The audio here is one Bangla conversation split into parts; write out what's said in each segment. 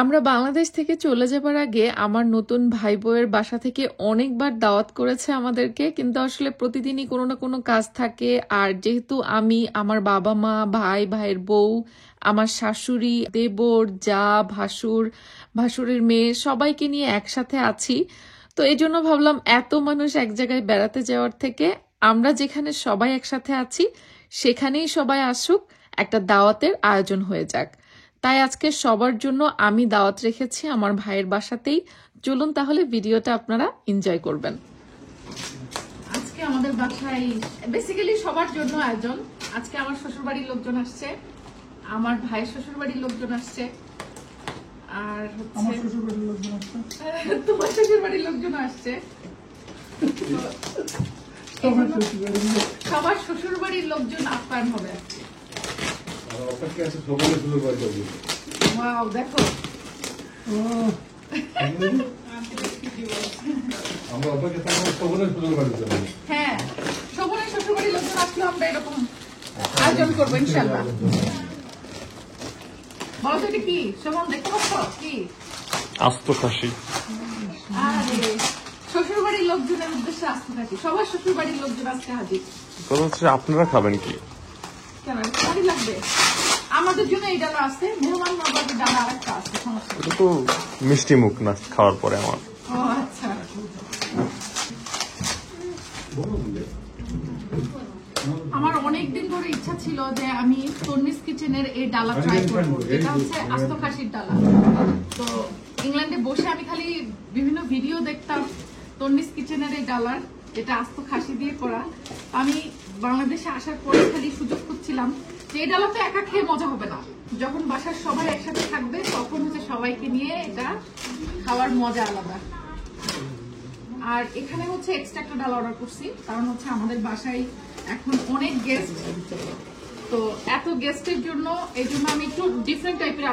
আমরা বাংলাদেশ থেকে চলে যাবার আগে আমার নতুন ভাই বউয়ের বাসা থেকে অনেকবার দাওয়াত করেছে আমাদেরকে, কিন্তু আসলে প্রতিদিনই কোনো না কোনো কাজ থাকে। আর যেহেতু আমি, আমার বাবা মা, ভাই, ভাইয়ের বউ, আমার শাশুড়ি, দেবর, যা, ভাসুর, ভাসুরের মেয়ে সবাইকে নিয়ে একসাথে আছি, তো এই জন্য ভাবলাম এত মানুষ এক জায়গায় বেড়াতে যাওয়ার থেকে আমরা যেখানে সবাই একসাথে আছি সেখানেই সবাই আসুক, একটা দাওয়াতের আয়োজন হয়ে যাক। তাই আজকে সবার জন্য আমি দাওয়াত রেখেছি আমার ভাইয়ের বাসাতেই। চলুন তাহলে ভিডিওটা আপনারা এনজয় করবেন। আজকে আমাদের বাসায় বেসিক্যালি সবার জন্য আয়োজন। আজকে আমার শ্বশুরবাড়ির লোকজন আসছে, আমার ভাইয়ের শ্বশুরবাড়ির লোকজন আসছে, আর আমার শ্বশুরবাড়ির লোকজন আসছে, তোমার শ্বশুরবাড়ির লোকজন আসছে, সবার শ্বশুরবাড়ির লোকজন আপ্যায়ন হবে আজকে। ওয়াও, দেখো হ্যাঁ, শোভনের শ্বশুরবাড়ির লোকজন আসলে আমরা এরকম আয়োজন করবো ইনশাল্লাহ। বলো তো এটা কি শোভন, দেখতে পাচ্ছ কি? আস্ত খাসি। আরে শ্বশুরবাড়ির লোকজনের উদ্দেশ্যে আস্ত খাসি, সবার শ্বশুরবাড়ির লোকজন আজকে হাজির। কথা হচ্ছে আপনারা খাবেন কি? কেন ভারী লাগবে? আমাদের জন্য এই ডালা আছে, মেহমান নবাবের ডালা আরেকটা আছে, সমস্যা এটা তো মিষ্টি মুখ না খাওয়ার পরে আমার। ও আচ্ছা। আমার অনেকদিন ধরে ইচ্ছা ছিল যে আমি তন্নিস কিচেনের এই ডালা ট্রাই করবো। এটা হচ্ছে আস্ত খাসির ডালা। তো ইংল্যান্ডে বসে আমি খালি বিভিন্ন ভিডিও দেখতাম তন্নিস কিচেনের এই ডালার, যেটা আস্ত খাসি দিয়ে করা। আমি বাংলাদেশে আসার পরে খালি সুযোগ খুঁজছিলাম যে এই ডালা তো একা খেয়ে মজা হবে না, যখন বাসার সবাই একসাথে থাকবে তখন হচ্ছে সবাইকে নিয়ে এটা খাওয়ার মজা আলাদা। আর এখানে হচ্ছে এক্সট্রা একটা ডাল অর্ডার করছি, কারণ হচ্ছে আমাদের বাসায় এখন অনেক গেস্ট, তো এত গেস্টের জন্য এই জন্য আমি একটু ডিফারেন্ট টাইপের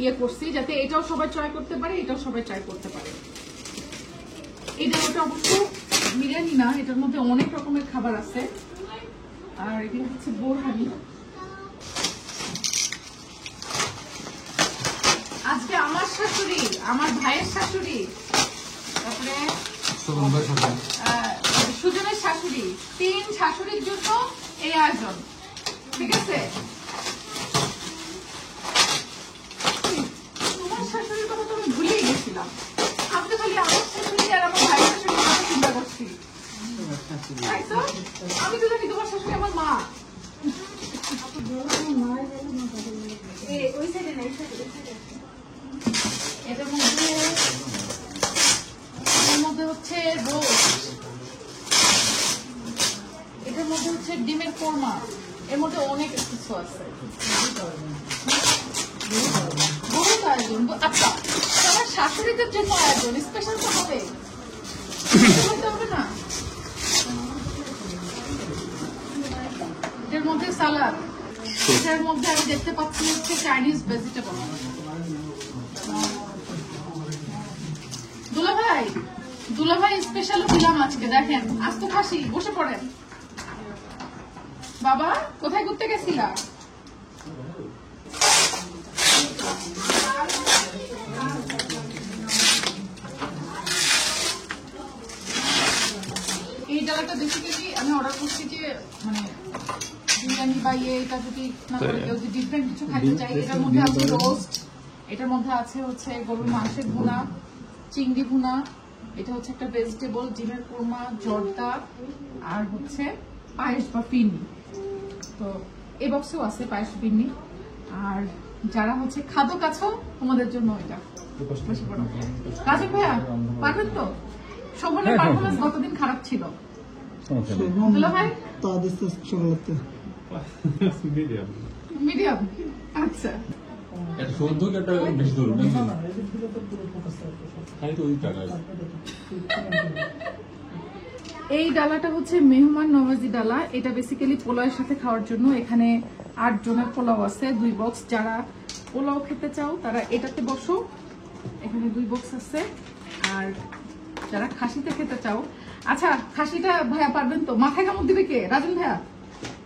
ইয়ে করছি, যাতে এটাও সবাই ট্রাই করতে পারে, এটাও সবাই ট্রাই করতে পারে। এই ডালটা অবশ্য বিরিয়ানি না, এটার মধ্যে অনেক রকমের খাবার আছে। আর এগুলো হচ্ছে বোরহানি। আজকে আমার শাশুড়ি, আমার ভাইয়ের শাশুড়ি, তারপরে সুজনের শাশুড়ি, 3 শাশুড়ির জন্য এই আয়োজন, ঠিক আছে? তোমার শাশুড়ির কথা তো আমি ভুলেই গেছিলাম। আমি তো খালি আমার শাশুড়ি আর আমার ভাইয়ের শাশুড়ির কথা চিন্তা করছি। আমি তো জানি তোমার শাশুড়ি আমার মা। এটার মধ্যে হচ্ছে রোস্ট, এটার মধ্যে হচ্ছে ডিমের কোরমা, এর মধ্যে অনেক কিছু আছে। বহুত আয়োজন। আচ্ছা, তোমার শাশুড়িদের জন্য আয়োজন স্পেশাল তো হবে, হবে না? এটার মধ্যে সালাদ, এটার মধ্যে আমি দেখতে পাচ্ছি হচ্ছে চাইনিজ ভেজিটেবল। দুলাভাই, দুলাভাই স্পেশাল দিলাম আজকে, দেখেন আস্ত খাসি। বসে পড়েন। বাবা কোথায় ঘুরতে গেছিলা? এই ডালাটা বেসিক্যালি আমি অর্ডার করছি যে মানে বিরিয়ানি বা এটা যদি না করে কেউ যদি ডিফারেন্ট কিছু খাইতে চাই। এটার মধ্যে আছে রোস্ট, এটার মধ্যে আছে হচ্ছে গরুর মাংসের ভুনা, চিংড়ি ভুনা, এটা হচ্ছে একটা ভেজিটেবল, ডিমের কোরমা, জর্দা, আর হচ্ছে পায়েস বা ফিরনি। তো এই বক্সেও আছে পায়েস, ফিরনি। আর যারা হচ্ছে খাদক আছো তোমাদের জন্য এটা। রাজীব ভাইয়া পারবেন তো? শোভনের পারফরমেন্স গতদিন খারাপ ছিল। ভাই মিডিয়াম, আচ্ছা। এই ডালাটা হচ্ছে মেহমান নওয়াজি ডালা। এটা বেসিক্যালি পোলাওয়ের সাথে খাওয়ার জন্য। এখানে 8 জনের পোলাও আছে, 2 বক্স। যারা পোলাও খেতে চাও তারা এটাতে বসো, এখানে 2 বক্স আছে। আর যারা খাসিতে খেতে চাও, আচ্ছা খাসিটা ভাইয়া পারবেন তো? মাথায় কামড় দিবে কে? রাজন ভাইয়া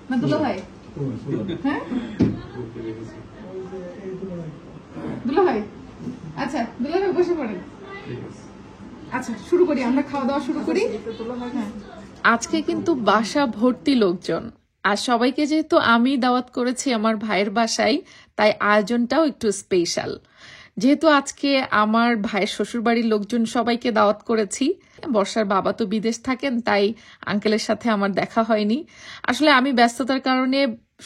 না দুলা ভাই? হ্যাঁ দুলা ভাই আচ্ছা দুলা ভাই বসে পড়েন। আচ্ছা শুরু করি, আমরা খাওয়া দাওয়া শুরু করি। হ্যাঁ। আজকে কিন্তু বাসা ভর্তি লোকজন, আর সবাইকে যেহেতু আমি দাওয়াত করেছি আমার ভাইয়ের বাসায়, তাই আয়োজনটাও একটু স্পেশাল। যেহেতু আজকে আমার ভাইয়ের শ্বশুরবাড়ির লোকজন সবাইকে দাওয়াত করেছি, বর্ষার বাবা তো বিদেশ থাকেন, তাই আঙ্কেলের সাথে আমার দেখা হয়নি। আসলে আমি ব্যস্ততার কারণে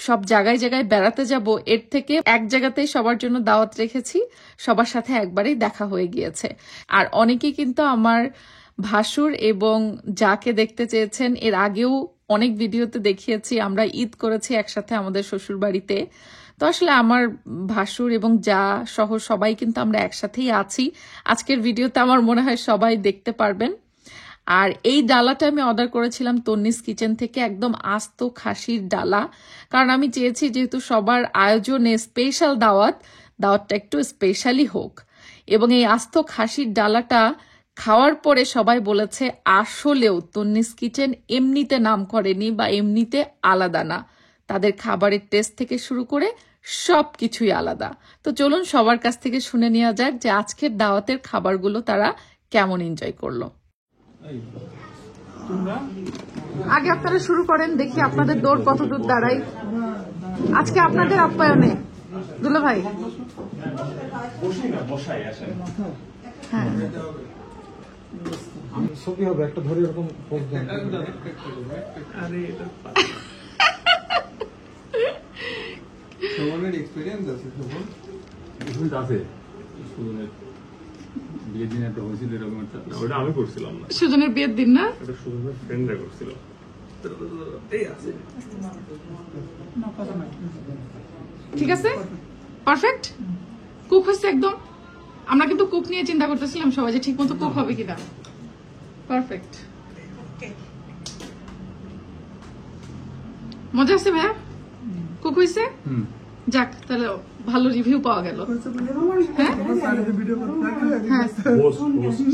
সব জায়গায় জায়গায় বেড়াতে যাব, এর থেকে এক জায়গাতেই সবার জন্য দাওয়াত রেখেছি, সবার সাথে একবারেই দেখা হয়ে গিয়েছে। আর অনেকেই কিন্তু আমার ভাসুর এবং যাকে দেখতে চেয়েছেন, এর আগেও অনেক ভিডিওতে দেখিয়েছি, আমরা ঈদ করেছি একসাথে আমাদের শ্বশুর বাড়িতে। তো আসলে আমার ভাসুর এবং যা সহ সবাই কিন্তু আমরা একসাথেই আছি। আজকের ভিডিওতে আমার মনে হয় সবাই দেখতে পারবেন। আর এই ডালাটা আমি অর্ডার করেছিলাম তন্নিস কিচেন থেকে, একদম আস্ত খাসির ডালা, কারণ আমি চেয়েছি যেহেতু সবার আয়োজনে স্পেশাল দাওয়াতটা একটু স্পেশালি হোক। এবং এই আস্ত খাসির ডালাটা খাওয়ার পরে সবাই বলেছে আসলেও তন্নিস কিচেন এমনিতে নাম করেনি বা এমনিতে আলাদা না, তাদের খাবারের টেস্ট থেকে শুরু করে সবকিছুই আলাদা। তো চলুন সবার কাছ থেকে শুনে নেওয়া যাক যে আজকের দাওয়াতের খাবারগুলো তারা কেমন এনজয় করলো। আগে আপনারা শুরু করেন, দেখি আপনাদের দৌড় কত দূর দাঁড়াই আজকে আপনাদের আপ্যায়নে। দুলা ভাই হ্যাঁ ছবি হবে একটা ধরে এরকম পোজ দেন। সুমনের এক্সপেরিয়েন্স আছে সুমন? এক্সপেরিয়েন্স আছে। সুজনের বিয়ের দিন একটা হয়েছিল এরকম একটা। না, ওটা আমি করছিলাম না, সুজনের বিয়ের দিন না, এটা সুজনের ফ্রেন্ডরা করছিল। ঠিক আছে পারফেক্ট কুক হচ্ছে একদম। আমরা কিন্তু কুক নিয়ে চিন্তা করতেছিলাম সবাই যে ঠিক মতো কুক হবে কিনা। পারফেক্ট, মজা আছে ভাইয়া? কুক হয়েছে? যাক, তাহলে ভালো রিভিউ পাওয়া গেল। হ্যাঁ ভিডিও করতে থাকলে হ্যাঁ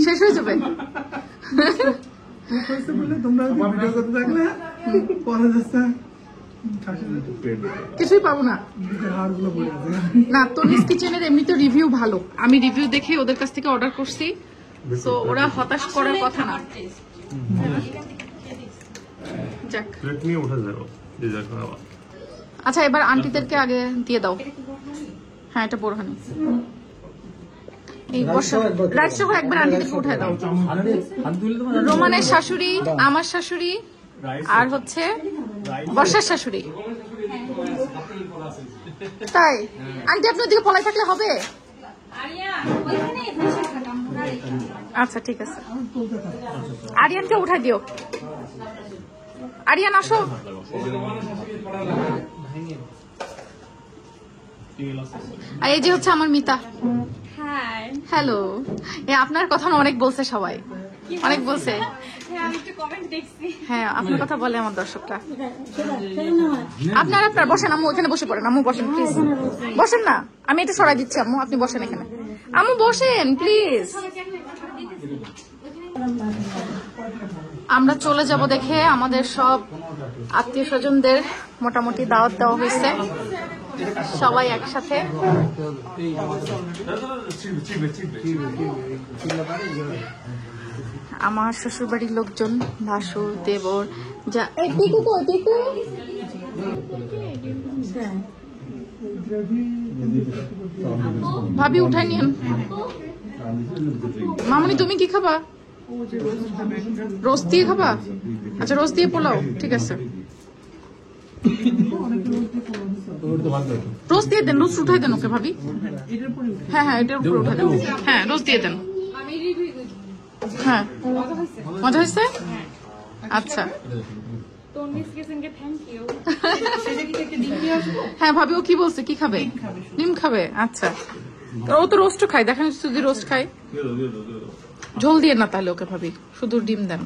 শেষ হয়ে যাবে। কইছে বলে তোমরা ভিডিও করতে থাকলে পরে যাচ্ছে কিছুই পাবো না। হাড়গুলো পড়ে আছে। না, তনিস কিচেনের এমনিতে রিভিউ ভালো, আমি রিভিউ দেখে ওদের কাছ থেকে অর্ডার করছি, তো ওরা হতাশ করার কথা না। যাক, প্লেট নিয়ে উঠে যাবো যে যা খাওয়া। আচ্ছা এবার আন্টিদেরকে আগে দিয়ে দাও। হ্যাঁ এটা বোরহানি, এই রাইট সহ একবার আন্টিদেরকে উঠায় দাও। রোমানের শাশুড়ি, আমার শাশুড়ি, আর হচ্ছে বর্ষার শাশুড়ি। তাই আন্টি আপনি ওদিকে পলাই থাকলে হবে? আচ্ছা ঠিক আছে, আরিয়ানকে উঠাই দিও। আরিয়ান আসো। আর এই যে হচ্ছে আমার মিতা। হ্যালো। আপনার কথা না অনেক বলছে সবাই, অনেক বলছে। হ্যাঁ আপনার কথা বলে আমার দর্শকরা। আপনার বসেন আম্মু, এখানে বসে পড়েন আম্মু, বসেন প্লিজ। বসেন না, আমি এটা সরাই দিচ্ছি আম্মু, আপনি বসেন এখানে। আম্মু বসেন প্লিজ। আমরা চলে যাব দেখে আমাদের সব আত্মীয় স্বজনদের মোটামুটি দাওয়াত দেওয়া হয়েছে, সবাই একসাথে। আমার শ্বশুরবাড়ির লোকজন, ভাসুর, দেবর, যা ভাবি উঠাই নিন। মামুনি তুমি কি খাবা? রোস্ট দিয়ে খাবা? আচ্ছা রোস্ট দিয়ে পোলাও, ঠিক আছে। রোস্ট দিয়ে দেন, রোস্ট উঠাই দেন ওকে ভাবি। হ্যাঁ হ্যাঁ এটার উপরে উঠাই দেন। হ্যাঁ রোস্ট দিয়ে দেন। হ্যাঁ মজা হয়েছে? আচ্ছা হ্যাঁ ভাবি ও কি বলছে, কি খাবে? ডিম খাবে। আচ্ছা ও তো রোস্ট খায়, দেখেন শুধু রোস্ট খায়। ঝোল দিয়ে না তাহলে ওকে ভাবি, শুধু ডিম দেন।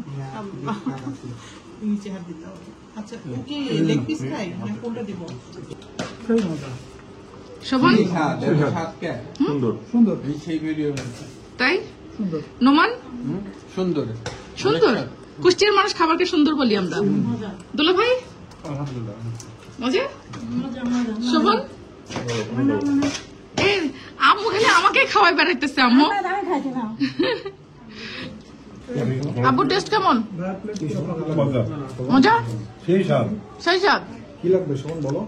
শোভন সুন্দর সুন্দর সেই ভিডিও তাই নোমান সুন্দর সুন্দর। কুষ্টিয়ার মানুষ খাবারকে সুন্দর বলি আমরা। দুলা ভাই মজা? শোভন আম্মু খালি আমাকে আমাকে খাওয়াই বেড়াইতেছে আম্মু। আমি খাইছি না। আব্বু টেস্ট কেমন? মজা, সেই স্বাদ। কি লাগবে শোন বলো?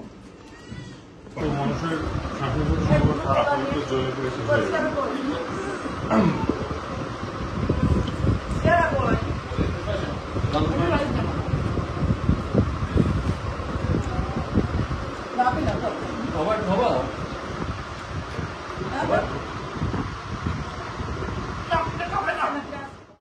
মানুষের শ্বাসের প্রতি সম্পর্ক খারাপ হলে তো জলে পড়ে শেষ হয়ে যাবে। বাবা